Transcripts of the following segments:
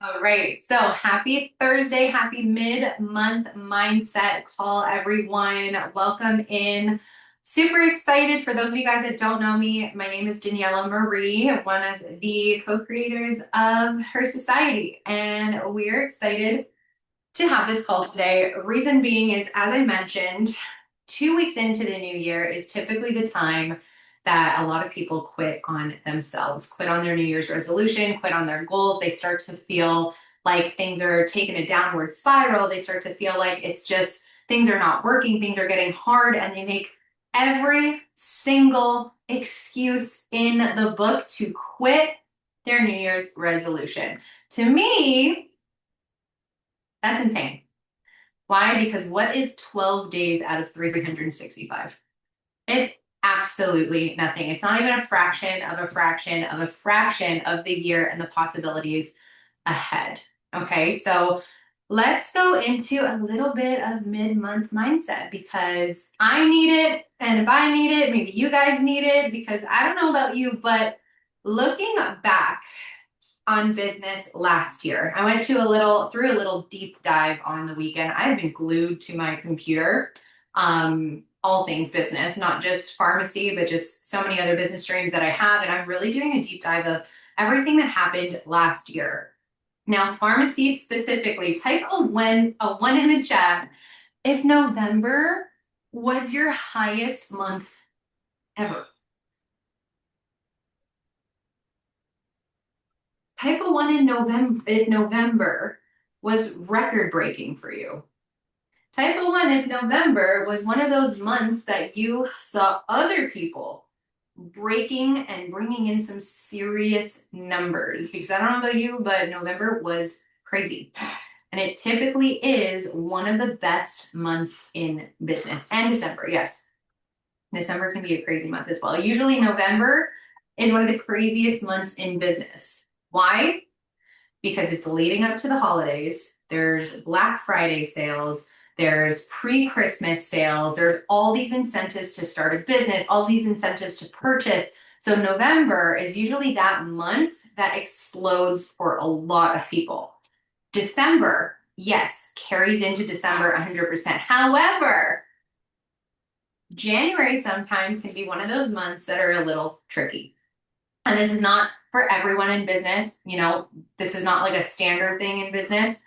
All right. So happy Thursday. Happy mid-month mindset call, everyone. Welcome in. Super excited. For those of you guys that don't know me, my name is Daniela Marie, one of the co-creators of Her Society. And we're excited to have this call today. Reason being is, as I mentioned, 2 weeks into the new year is typically the time that a lot of people quit on themselves, quit on their New Year's resolution, quit on their goals. They start to feel like things are taking a downward spiral. They start to feel like it's just things are not working, things are getting hard, and they make every single excuse in the book to quit their New Year's resolution. To me, that's insane. Why? Because what is 12 days out of 365? It's absolutely nothing. It's not even a fraction of a fraction of a fraction of the year and the possibilities ahead. Okay, so let's go into a little bit of mid-month mindset because I need it, and if I need it, maybe you guys need it because I don't know about you, but looking back on business last year. I went to through a little deep dive on the weekend. I've been glued to my computer, all things business, not just pharmacy, but just so many other business streams that I have. And I'm really doing a deep dive of everything that happened last year. Now, pharmacy specifically, type a one in the chat if November was your highest month ever. Type a one in November if November was record breaking for you. Type a one if November was one of those months that you saw other people breaking and bringing in some serious numbers. Because I don't know about you, but November was crazy. And it typically is one of the best months in business. And December, yes. December can be a crazy month as well. Usually, November is one of the craziest months in business. Why? Because it's leading up to the holidays. There's Black Friday sales, there's pre-Christmas sales, there's all these incentives to start a business, all these incentives to purchase. So November is usually that month that explodes for a lot of people. December, yes, carries into December 100%. However, January sometimes can be one of those months that are a little tricky. And this is not for everyone in business. This is not like a standard thing in business.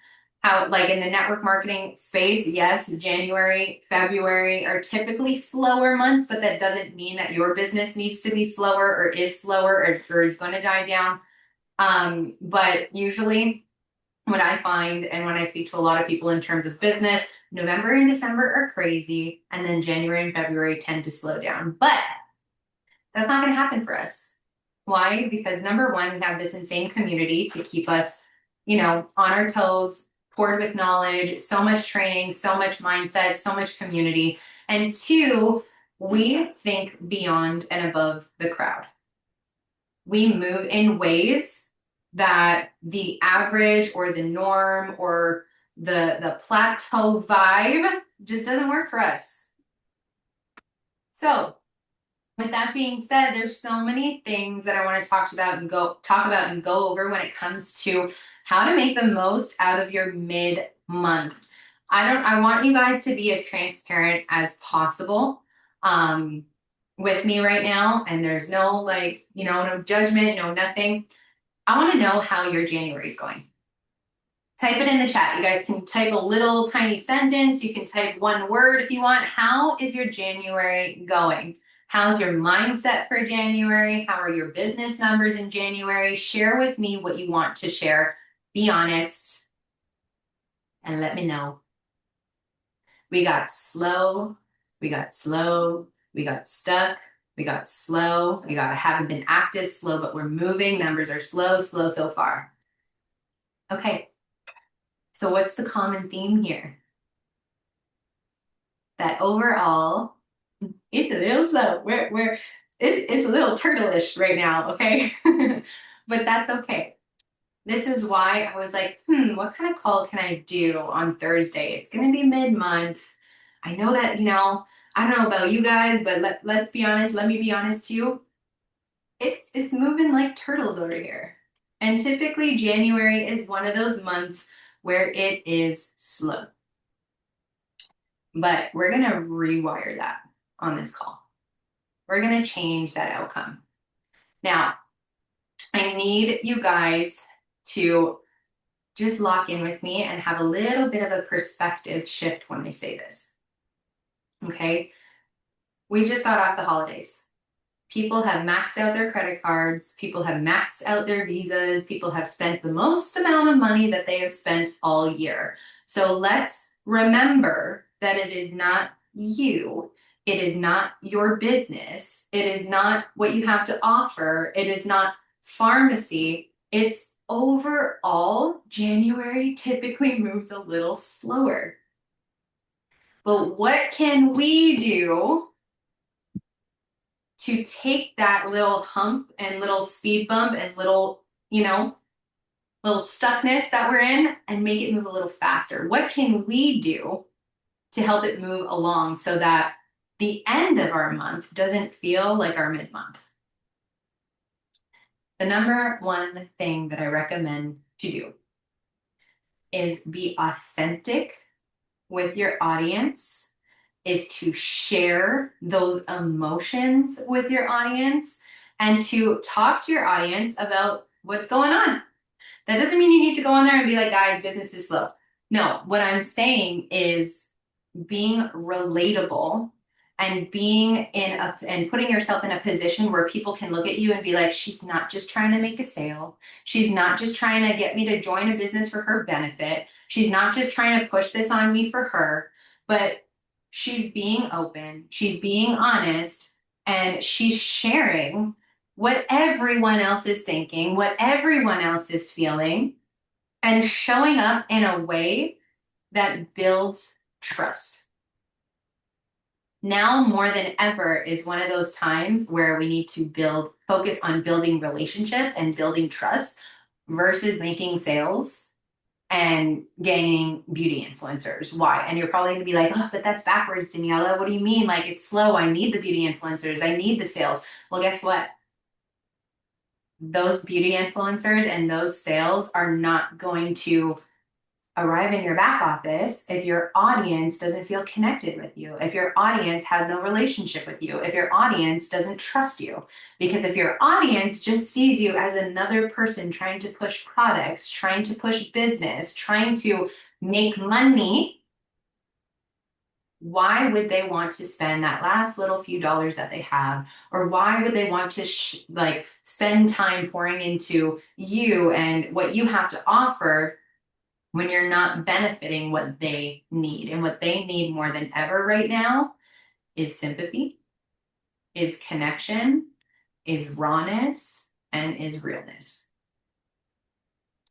How, like in the network marketing space, yes, January, February are typically slower months, but that doesn't mean that your business needs to be slower or is slower or is going to die down. But usually, what I find and when I speak to a lot of people in terms of business, November and December are crazy, and then January and February tend to slow down. But that's not going to happen for us. Why? Because number one, we have this insane community to keep us, on our toes, poured with knowledge, so much training, so much mindset, so much community. And two, we think beyond and above the crowd. We move in ways that the average or the norm or the plateau vibe just doesn't work for us. So with that being said, there's so many things that I want to talk about and go over when it comes to how to make the most out of your mid-month. I want you guys to be as transparent as possible with me right now. And there's no no judgment, no nothing. I want to know how your January is going. Type it in the chat. You guys can type a little tiny sentence. You can type one word if you want. How is your January going? How's your mindset for January? How are your business numbers in January? Share with me what you want to share. Be honest and let me know. We got slow. We got slow. We got stuck. We got slow. We got haven't been active, slow, but we're moving. Numbers are slow, slow so far. Okay. So what's the common theme here? That overall, it's a little slow. It's a little turtle-ish right now, okay? But that's okay. This is why I was like, what kind of call can I do on Thursday? It's gonna be mid-month. I know that, I don't know about you guys, but let's be honest, let me be honest too. It's moving like turtles over here. And typically January is one of those months where it is slow. But we're going to rewire that on this call. We're going to change that outcome. Now, I need you guys to just lock in with me and have a little bit of a perspective shift when I say this. Okay? We just got off the holidays. People have maxed out their credit cards. People have maxed out their visas. People have spent the most amount of money that they have spent all year. So let's remember that it is not you. It is not your business. It is not what you have to offer. It is not pharmacy. It's overall, January typically moves a little slower. But what can we do to take that little hump and little speed bump and little, little stuckness that we're in and make it move a little faster? What can we do to help it move along so that the end of our month doesn't feel like our mid-month? The number one thing that I recommend to do is be authentic with your audience, is to share those emotions with your audience and to talk to your audience about what's going on. That doesn't mean you need to go on there and be like, guys, business is slow. No, what I'm saying is being relatable and and putting yourself in a position where people can look at you and be like, she's not just trying to make a sale. She's not just trying to get me to join a business for her benefit. She's not just trying to push this on me for her, but she's being open, she's being honest, and she's sharing what everyone else is thinking, what everyone else is feeling, and showing up in a way that builds trust. Now more than ever is one of those times where we need to focus on building relationships and building trust versus making sales and gaining beauty influencers. Why? And you're probably gonna be like, oh, but that's backwards, Daniela. What do you mean? Like, it's slow. I need the beauty influencers. I need the sales. Well, guess what? Those beauty influencers and those sales are not going to arrive in your back office if your audience doesn't feel connected with you, if your audience has no relationship with you, if your audience doesn't trust you. Because if your audience just sees you as another person trying to push products, trying to push business, trying to make money, why would they want to spend that last little few dollars that they have? Or why would they want to spend time pouring into you and what you have to offer when you're not benefiting what they need? And what they need more than ever right now is sympathy, is connection, is rawness, and is realness.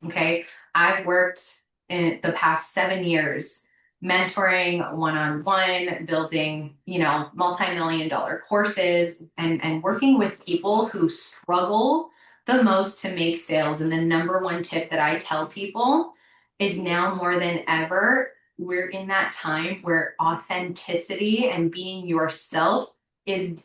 Okay, I've worked in the past 7 years mentoring one-on-one, building, multi-million-dollar courses and working with people who struggle the most to make sales. And the number one tip that I tell people is now more than ever, we're in that time where authenticity and being yourself is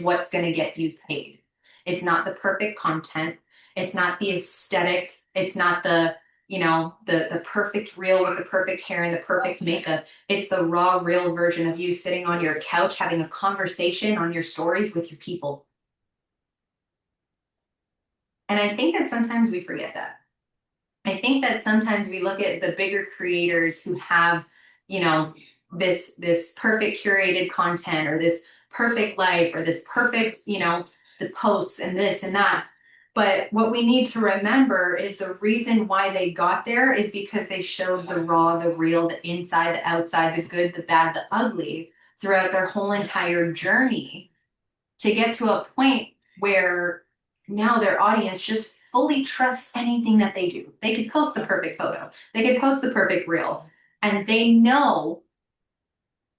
what's gonna get you paid. It's not the perfect content. It's not the aesthetic. It's not the the perfect reel with the perfect hair and the perfect makeup. It's the raw, real version of you sitting on your couch having a conversation on your stories with your people. And I think that sometimes we forget that. I think that sometimes we look at the bigger creators who have, this perfect curated content or this perfect life or this perfect, the posts and this and that. But what we need to remember is the reason why they got there is because they showed the raw, the real, the inside, the outside, the good, the bad, the ugly throughout their whole entire journey to get to a point where now their audience just fully trusts anything that they do. They could post the perfect photo, they could post the perfect reel, and they know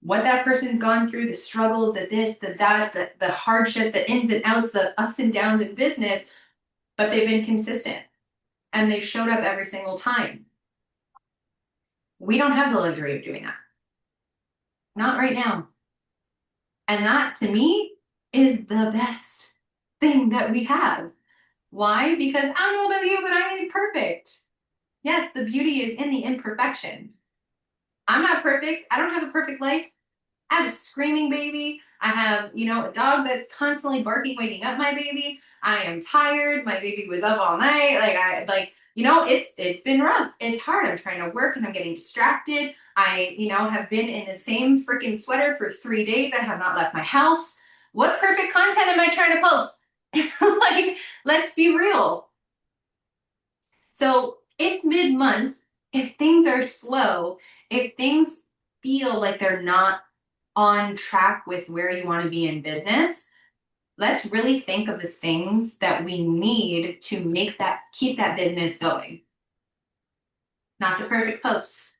what that person's gone through, the struggles, the this, the that, the hardship, the ins and outs, the ups and downs in business, but they've been consistent and they've showed up every single time. We don't have the luxury of doing that. Not right now. And that to me is the best thing that we have. Why? Because I don't know about you, but I ain't perfect. Yes, the beauty is in the imperfection. I'm not perfect. I don't have a perfect life. I have a screaming baby. I have, a dog that's constantly barking, waking up my baby. I am tired. My baby was up all night. It's been rough. It's hard. I'm trying to work and I'm getting distracted. I, have been in the same freaking sweater for 3 days. I have not left my house. What perfect content am I trying to post? Let's be real. So it's mid-month. If things are slow, if things feel like they're not on track with where you want to be in business, let's really think of the things that we need to keep that business going. Not the perfect posts.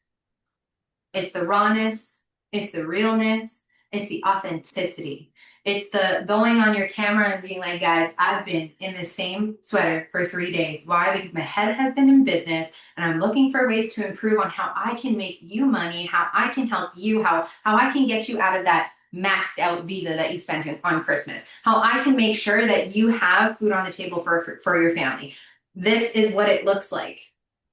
It's the rawness, it's the realness, it's the authenticity. It's the going on your camera and being like, guys, I've been in the same sweater for 3 days. Why? Because my head has been in business and I'm looking for ways to improve on how I can make you money, how I can help you, how I can get you out of that maxed out visa that you spent on Christmas, how I can make sure that you have food on the table for your family. This is what it looks like.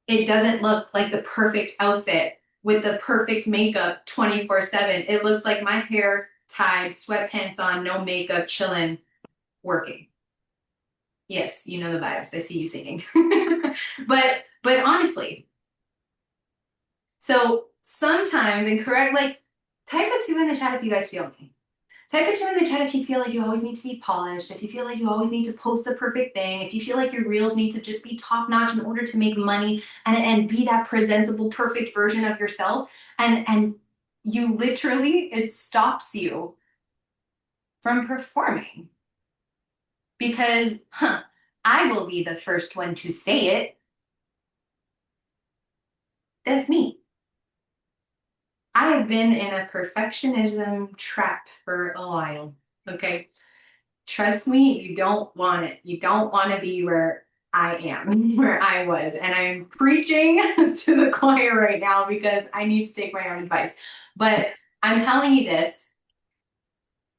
It doesn't look like the perfect outfit with the perfect makeup 24/7. It looks like my hair tied, sweatpants on, no makeup, chilling, working. Yes, you know the vibes. I see you singing. but honestly, so sometimes and correct like type a two in the chat if you guys feel me. Type a two in the chat if you feel like you always need to be polished, if you feel like you always need to post the perfect thing, if you feel like your reels need to just be top notch in order to make money and be that presentable, perfect version of yourself. And you literally, it stops you from performing. Because, I will be the first one to say it. That's me. I have been in a perfectionism trap for a while. Okay. Trust me, you don't want it. You don't want to be where I am, where I was. And I'm preaching to the choir right now because I need to take my own advice. But I'm telling you this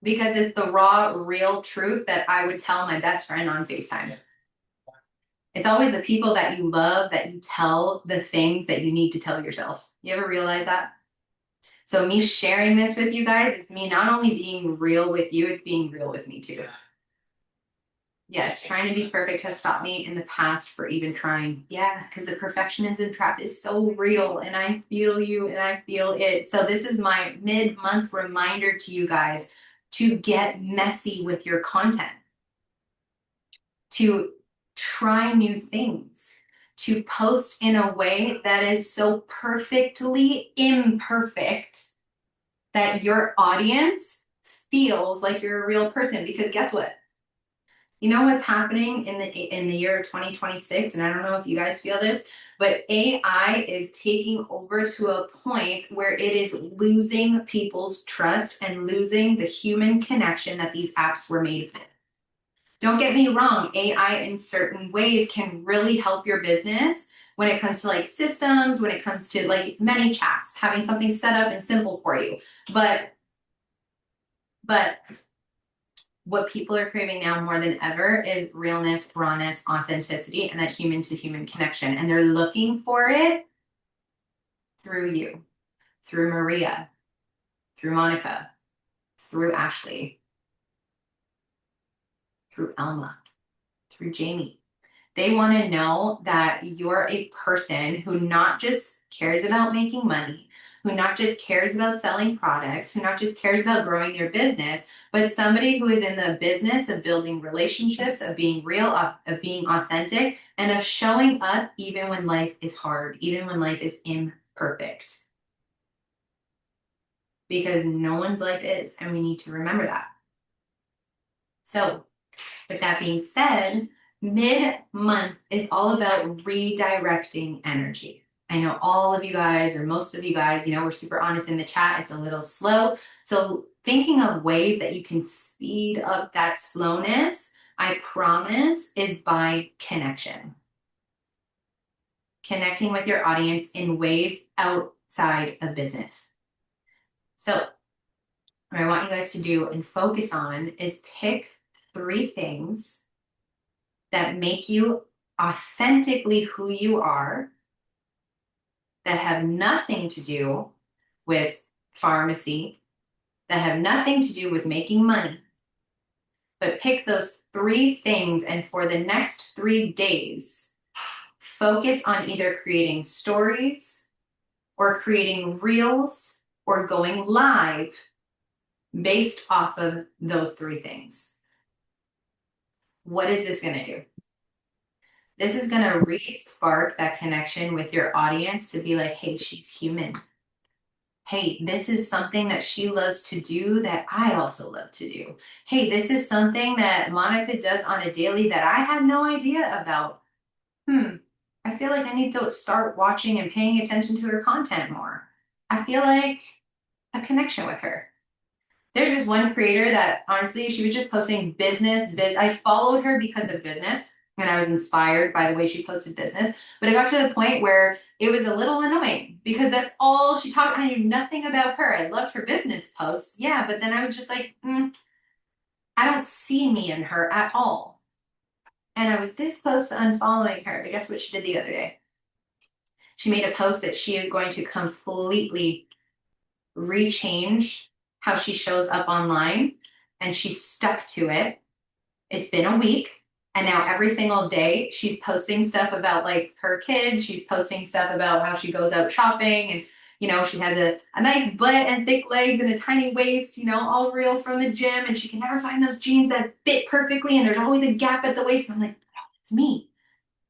because it's the raw, real truth that I would tell my best friend on FaceTime. It's always the people that you love that you tell the things that you need to tell yourself. You ever realize that? So me sharing this with you guys, it's me not only being real with you, it's being real with me too. Yes, trying to be perfect has stopped me in the past for even trying. Yeah, because the perfectionism trap is so real and I feel you and I feel it. So this is my mid-month reminder to you guys to get messy with your content, to try new things, to post in a way that is so perfectly imperfect that your audience feels like you're a real person. Because guess what? You know what's happening in the year 2026, and I don't know if you guys feel this, but AI is taking over to a point where it is losing people's trust and losing the human connection that these apps were made for. Don't get me wrong, AI in certain ways can really help your business when it comes to like systems, when it comes to like ManyChats, having something set up and simple for you. But what people are craving now more than ever is realness, rawness, authenticity, and that human to human connection. And they're looking for it through you, through Maria, through Monica, through Ashley, through Elma, through Jamie. They want to know that you're a person who not just cares about making money, who not just cares about selling products, who not just cares about growing their business, but somebody who is in the business of building relationships, of being real, of being authentic, and of showing up even when life is hard, even when life is imperfect. Because no one's life is, and we need to remember that. So, with that being said, mid-month is all about redirecting energy. I know all of you guys, or most of you guys, we're super honest in the chat. It's a little slow. So thinking of ways that you can speed up that slowness, I promise, is by connection. Connecting with your audience in ways outside of business. So what I want you guys to do and focus on is pick 3 things that make you authentically who you are, that have nothing to do with pharmacy, that have nothing to do with making money. But pick those 3 things, and for the next 3 days, focus on either creating stories or creating reels or going live based off of those 3 things. What is this going to do? This is going to re-spark that connection with your audience to be like, hey, she's human. Hey, this is something that she loves to do that I also love to do. Hey, this is something that Monica does on a daily that I had no idea about. I feel like I need to start watching and paying attention to her content more. I feel like a connection with her. There's this one creator that honestly, she was just posting business. I followed her because of business, and I was inspired by the way she posted business. But it got to the point where it was a little annoying because that's all she talked. I knew nothing about her. I loved her business posts, yeah, but then I was just like, I don't see me in her at all. And I was this close to unfollowing her. But guess what she did the other day? She made a post that she is going to completely rechange how she shows up online, and she stuck to it. It's been a week, and now every single day she's posting stuff about like her kids. She's posting stuff about how she goes out shopping, and she has a nice butt and thick legs and a tiny waist, all real from the gym, and she can never find those jeans that fit perfectly, and there's always a gap at the waist. And I'm like, oh, it's me.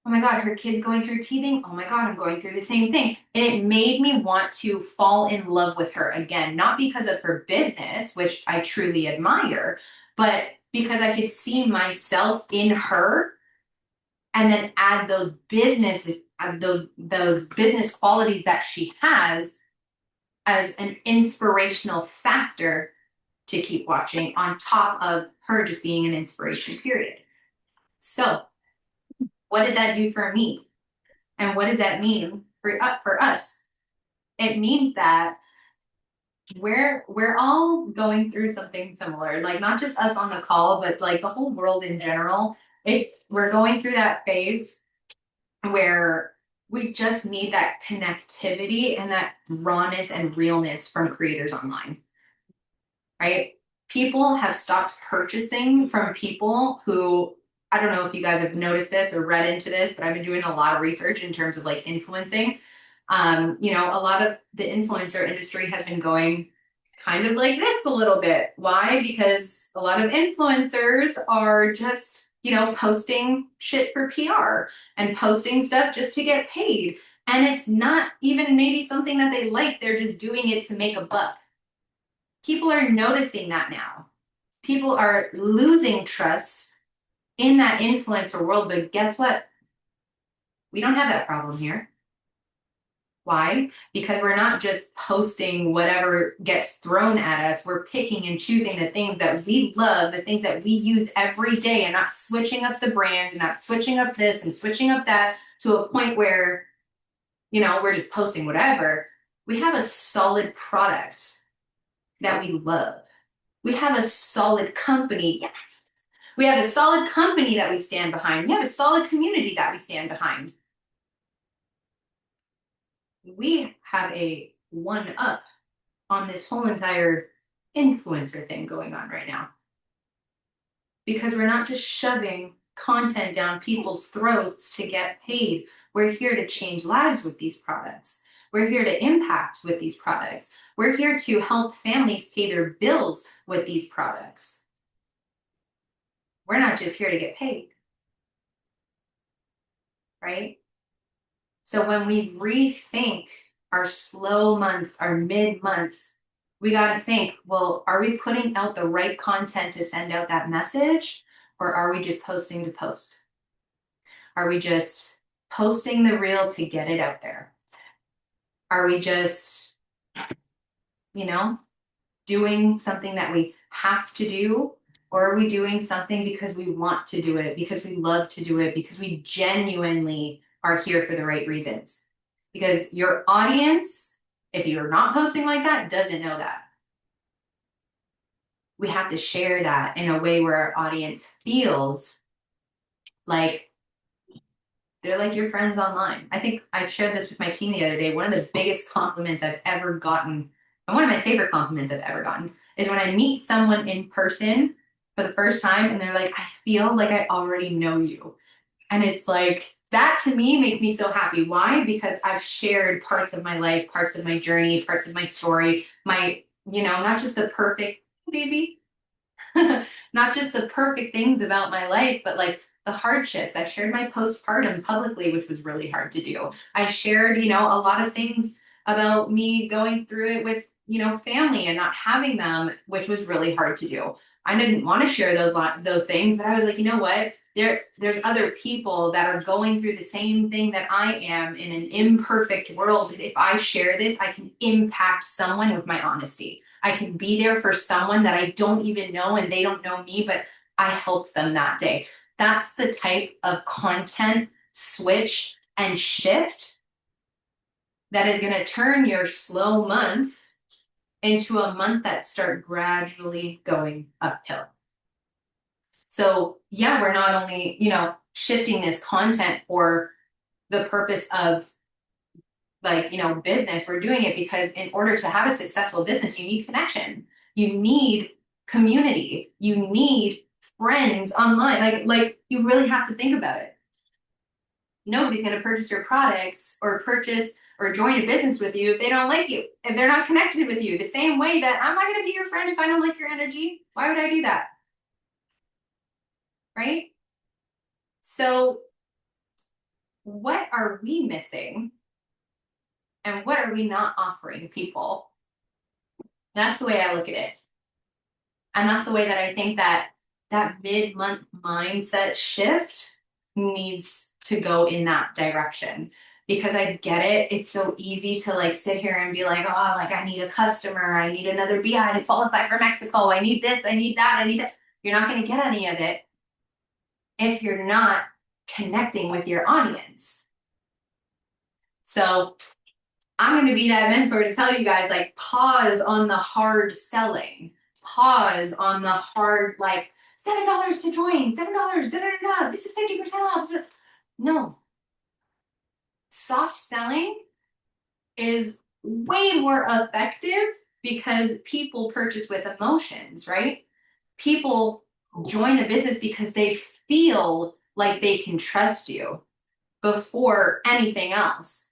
Oh my God, her kid's going through teething. Oh my God, I'm going through the same thing. And it made me want to fall in love with her again, not because of her business, which I truly admire, but because I could see myself in her and then add those business qualities that she has as an inspirational factor to keep watching on top of her just being an inspiration, period. So, what did that do for me? And what does that mean for us? It means that we're all going through something similar, like not just us on the call, but like the whole world in general. We're going through that phase where we just need that connectivity and that rawness and realness from creators online, right? People have stopped purchasing from people who, I don't know if you guys have noticed this or read into this, but I've been doing a lot of research in terms of like influencing. A lot of the influencer industry has been going kind of like this a little bit. Why? Because a lot of influencers are just, posting shit for PR and posting stuff just to get paid. And it's not even maybe something that they like, they're just doing it to make a buck. People are noticing that now. People are losing trust in that influencer world, but guess what? We don't have that problem here. Why? Because we're not just posting whatever gets thrown at us. We're picking and choosing the things that we love, the things that we use every day, and not switching up the brand and not switching up this and switching up that to a point where, we're just posting whatever. We have a solid product that we love. We have a solid company. Yeah. We have a solid company that we stand behind. We have a solid community that we stand behind. We have a one up on this whole entire influencer thing going on right now. Because we're not just shoving content down people's throats to get paid. We're here to change lives with these products. We're here to impact with these products. We're here to help families pay their bills with these products. We're not just here to get paid. Right? So when we rethink our slow month, our mid month, we got to think, well, are we putting out the right content to send out that message? Or are we just posting to post? Are we just posting the reel to get it out there? Are we just, doing something that we have to do? Or are we doing something because we want to do it, because we love to do it, because we genuinely are here for the right reasons? Because your audience, if you're not posting like that, doesn't know that. We have to share that in a way where our audience feels Like, they're like your friends online. I think I shared this with my team the other day. One of the biggest compliments I've ever gotten, and one of my favorite compliments I've ever gotten, is when I meet someone in person for the first time and they're like, I feel like I already know you. And it's like, that to me makes me so happy. Why? Because I've shared parts of my life, parts of my journey, parts of my story, not just the perfect baby, not just the perfect things about my life, but like the hardships. I shared my postpartum publicly, which was really hard to do. I shared, a lot of things about me going through it with, family and not having them, which was really hard to do. I didn't want to share those things, but I was like, you know what? There's other people that are going through the same thing that I am in an imperfect world. And if I share this, I can impact someone with my honesty. I can be there for someone that I don't even know and they don't know me, but I helped them that day. That's the type of content switch and shift that is going to turn your slow month into a month that start gradually going uphill. So yeah, we're not only, shifting this content for the purpose of like, business. We're doing it because in order to have a successful business, you need connection. You need community. You need friends online. Like you really have to think about it. Nobody's going to purchase your products or purchase or join a business with you if they don't like you, if they're not connected with you. The same way that I'm not going to be your friend if I don't like your energy. Why would I do that? Right? So, what are we missing and what are we not offering people? That's the way I look at it. And that's the way that I think that mid-month mindset shift needs to go in that direction. Because I get it. It's so easy to like sit here and be like, oh, like I need a customer. I need another BI to qualify for Mexico. I need this. I need that. I need that. You're not going to get any of it if you're not connecting with your audience. So I'm going to be that mentor to tell you guys, like, pause on the hard selling, pause on the hard, like, $7 to join, $7, da da da da, this is 50% off. No, soft selling is way more effective because people purchase with emotions, right? People join a business because they feel like they can trust you before anything else.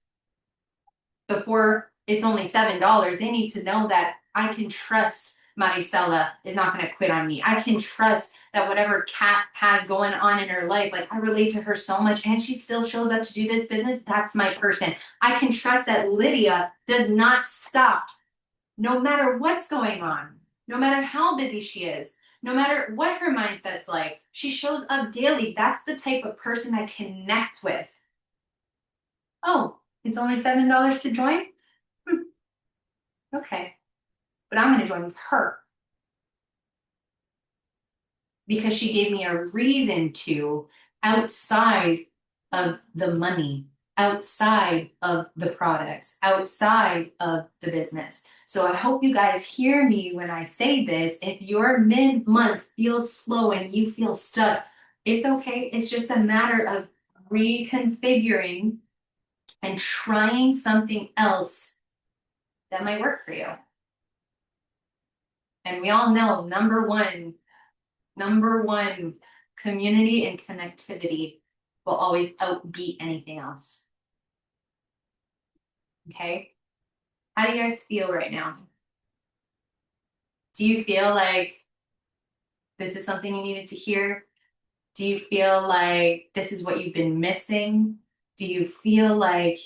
Before it's only $7, they need to know that I can trust Maricela is not going to quit on me. I can trust that whatever Kat has going on in her life, like I relate to her so much and she still shows up to do this business. That's my person. I can trust that Lydia does not stop no matter what's going on, no matter how busy she is, no matter what her mindset's like. She shows up daily. That's the type of person I connect with. Oh, it's only $7 to join? Okay, but I'm going to join with her because she gave me a reason to outside of the money, outside of the products, outside of the business. So I hope you guys hear me when I say this. If your mid-month feels slow and you feel stuck, it's okay. It's just a matter of reconfiguring and trying something else that might work for you. And we all know number one, community and connectivity will always outbeat anything else. Okay? How do you guys feel right now? Do you feel like this is something you needed to hear? Do you feel like this is what you've been missing? Do you feel like,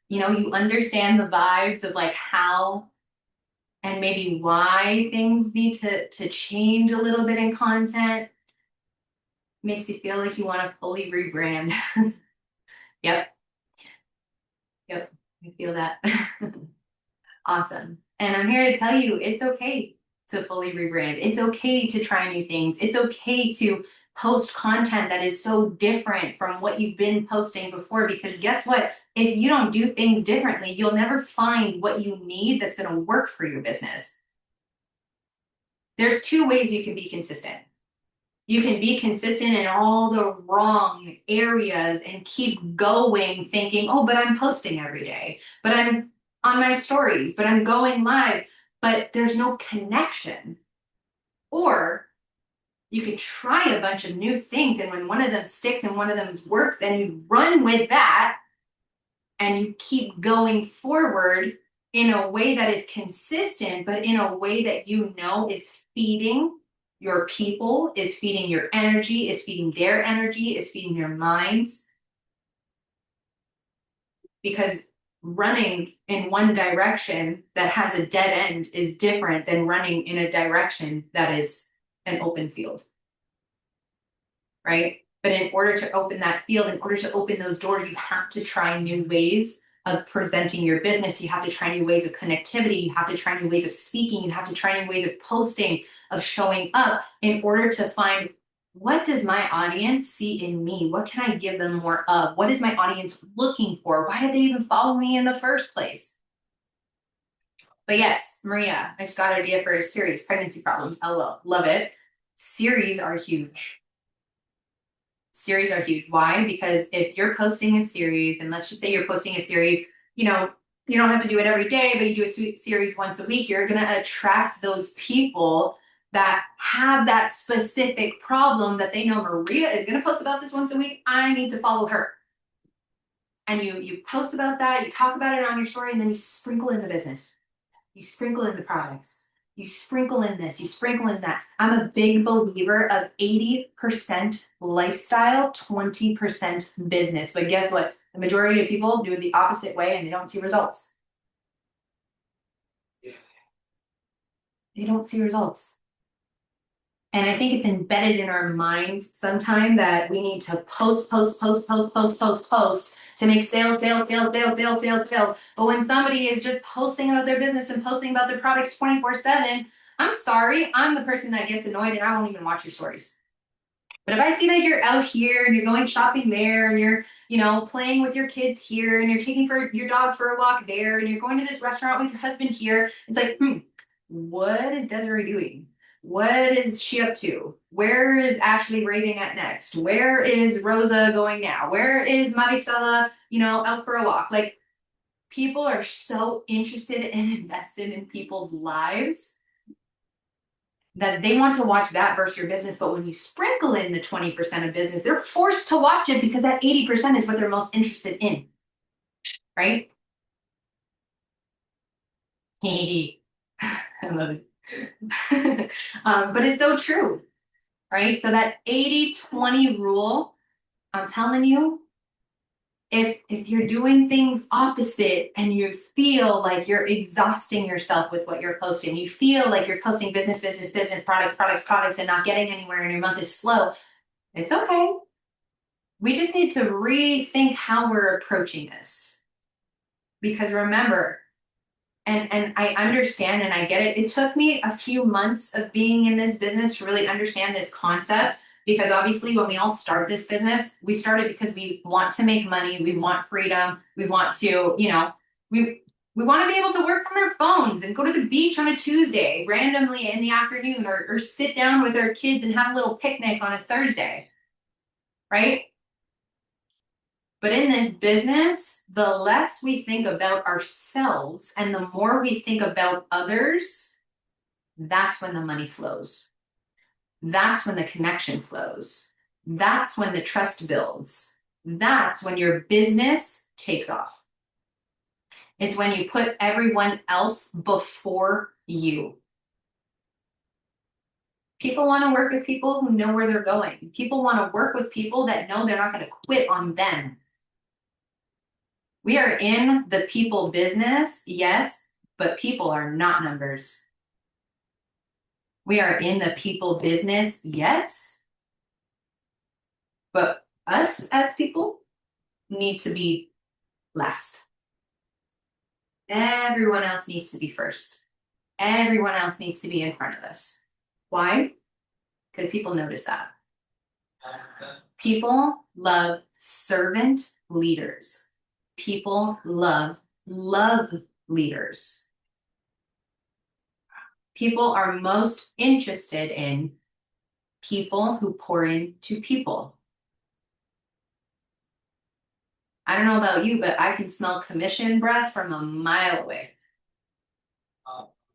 you understand the vibes of like how and maybe why things need to change a little bit in content? Makes you feel like you want to fully rebrand. Yep. Yep. I feel that. Awesome. And I'm here to tell you it's okay to fully rebrand. It's okay to try new things. It's okay to post content that is so different from what you've been posting before because guess what? If you don't do things differently, you'll never find what you need that's going to work for your business. There's two ways you can be consistent. You can be consistent in all the wrong areas and keep going thinking, oh, but I'm posting every day, but I'm on my stories, but I'm going live, but there's no connection. Or you could try a bunch of new things, and when one of them sticks and one of them works, then you run with that and you keep going forward in a way that is consistent, but in a way that you know is feeding your people, is feeding your energy, is feeding their energy, is feeding their minds. Because running in one direction that has a dead end is different than running in a direction that is an open field, right? But in order to open that field, in order to open those doors, you have to try new ways of presenting your business. You have to try new ways of connectivity. You have to try new ways of speaking. You have to try new ways of posting, of showing up in order to find, what does my audience see in me? What can I give them more of? What is my audience looking for? Why did they even follow me in the first place? But yes, Maria, I just got an idea for a series, pregnancy problems. LOL, love it. Series are huge. Series are huge. Why? Because if you're posting a series, and let's just say you're posting a series, you know, you don't have to do it every day, but you do a series once a week, you're going to attract those people that have that specific problem that they know Maria is going to post about this once a week. I need to follow her. And you post about that, you talk about it on your story, and then you sprinkle in the business. You sprinkle in the products. You sprinkle in this, you sprinkle in that. I'm a big believer of 80% lifestyle, 20% business. But guess what? The majority of people do it the opposite way and they don't see results. They don't see results. And I think it's embedded in our minds sometime that we need to post to make sales. But when somebody is just posting about their business and posting about their products 24/7, I'm sorry, I'm the person that gets annoyed and I won't even watch your stories. But if I see that you're out here and you're going shopping there and you're, playing with your kids here and you're taking for your dog for a walk there and you're going to this restaurant with your husband here, it's like, what is Desiree doing? What is she up to? Where is Ashley raving at next? Where is Rosa going now? Where is Maricela, out for a walk? Like, people are so interested and invested in people's lives that they want to watch that versus your business. But when you sprinkle in the 20% of business, they're forced to watch it because that 80% is what they're most interested in, right? I love it. But it's so true, right? So that 80-20 rule, I'm telling you, if you're doing things opposite and you feel like you're exhausting yourself with what you're posting, you feel like you're posting business, products, and not getting anywhere and your month is slow, it's okay. We just need to rethink how we're approaching this. Because remember, and I understand and I get it. It took me a few months of being in this business to really understand this concept. Because obviously, when we all start this business, we start it because we want to make money, we want freedom, we want to, we want to be able to work from our phones and go to the beach on a Tuesday randomly in the afternoon, or sit down with our kids and have a little picnic on a Thursday, right? But in this business, the less we think about ourselves and the more we think about others, that's when the money flows. That's when the connection flows. That's when the trust builds. That's when your business takes off. It's when you put everyone else before you. People want to work with people who know where they're going. People want to work with people that know they're not going to quit on them. We are in the people business, yes, but people are not numbers. We are in the people business, yes, but us as people need to be last. Everyone else needs to be first. Everyone else needs to be in front of us. Why? Because people notice that. People love servant leaders. People love leaders. People are most interested in People who pour into people. I don't know about you, but I can smell commission breath from a mile away.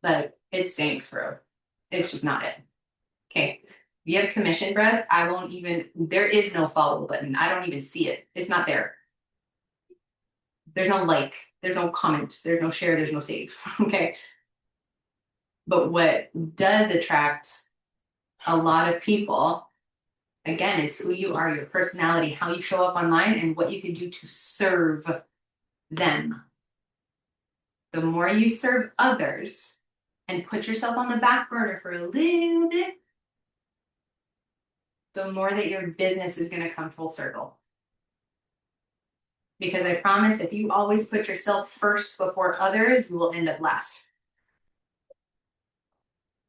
Like it stinks, bro. It's just not it. Okay. If you have commission breath, I won't even, there is no follow button. I don't even see it. It's not there. There's no like, there's no comment, there's no share, there's no save. Okay. But what does attract a lot of people, again, is who you are, your personality, how you show up online, and what you can do to serve them. The more you serve others and put yourself on the back burner for a little bit, the more that your business is going to come full circle. Because I promise if you always put yourself first before others, you will end up last.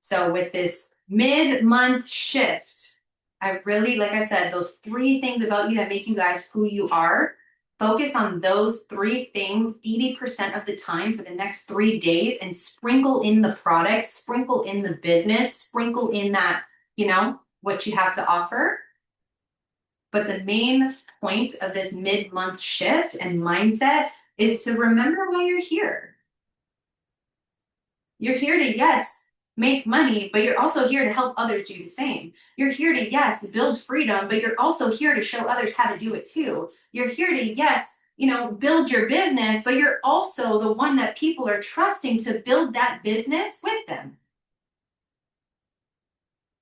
So with this mid-month shift, I really, like I said, those 3 things about you that make you guys who you are, focus on those 3 things 80% of the time for the next 3 days and sprinkle in the products, sprinkle in the business, sprinkle in that, what you have to offer. But the main point of this mid-month shift and mindset is to remember why you're here. You're here to, yes, make money, but you're also here to help others do the same. You're here to, yes, build freedom, but you're also here to show others how to do it too. You're here to, yes, build your business, but you're also the one that people are trusting to build that business with them.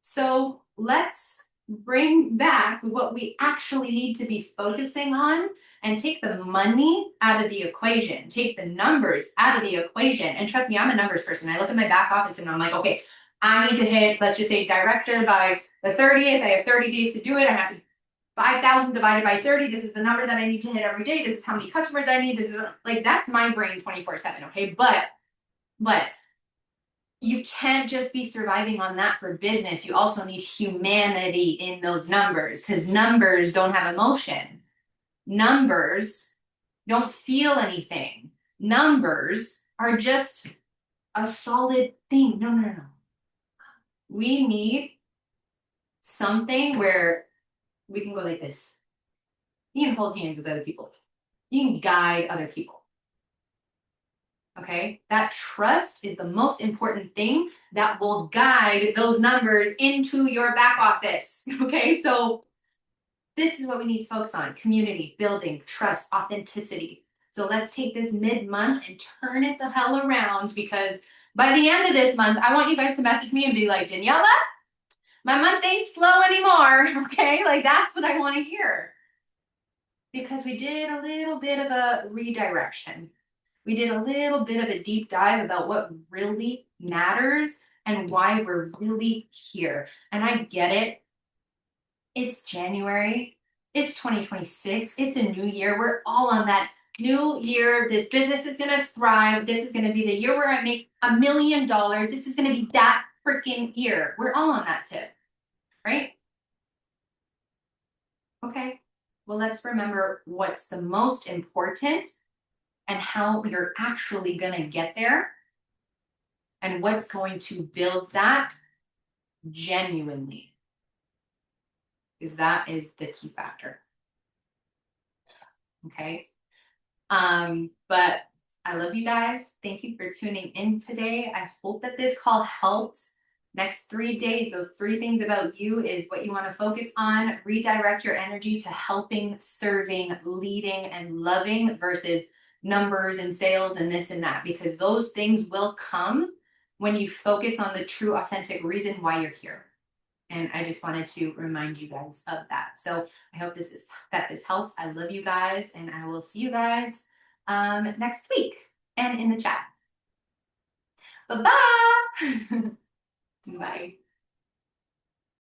So let's bring back what we actually need to be focusing on and take the money out of the equation, take the numbers out of the equation. And trust me, I'm a numbers person. I look at my back office and I'm like, okay, I need to hit, let's just say director by the 30th. I have 30 days to do it. I have to 5,000 divided by 30. This is the number that I need to hit every day. This is how many customers I need. This is like, that's my brain 24/7. Okay. But you can't just be surviving on that for business. You also need humanity in those numbers because numbers don't have emotion. Numbers don't feel anything. Numbers are just a solid thing. No. We need something where we can go like this. You can hold hands with other people. You can guide other people. Okay, that trust is the most important thing that will guide those numbers into your back office. Okay, so this is what we need to focus on: community, building, trust, authenticity. So let's take this mid-month and turn it the hell around, because by the end of this month, I want you guys to message me and be like, Daniela, my month ain't slow anymore. Okay, like that's what I want to hear. Because we did a little bit of a redirection. We did a little bit of a deep dive about what really matters and why we're really here. And I get it. It's January. It's 2026. It's a new year. We're all on that new year. This business is going to thrive. This is going to be the year where I make $1 million. This is going to be that freaking year. We're all on that tip, right? Okay. Well, let's remember what's the most important and how you're actually going to get there and what's going to build that genuinely. Because that is the key factor. Okay. But I love you guys. Thank you for tuning in today. I hope that this call helped. Next 3 days, those 3 things about you is what you want to focus on. Redirect your energy to helping, serving, leading, and loving versus numbers and sales and this and that, because those things will come when you focus on the true, authentic reason why you're here. And I just wanted to remind you guys of that. So I hope this helps. I love you guys, and I will see you guys next week and in the chat. Bye-bye. Bye.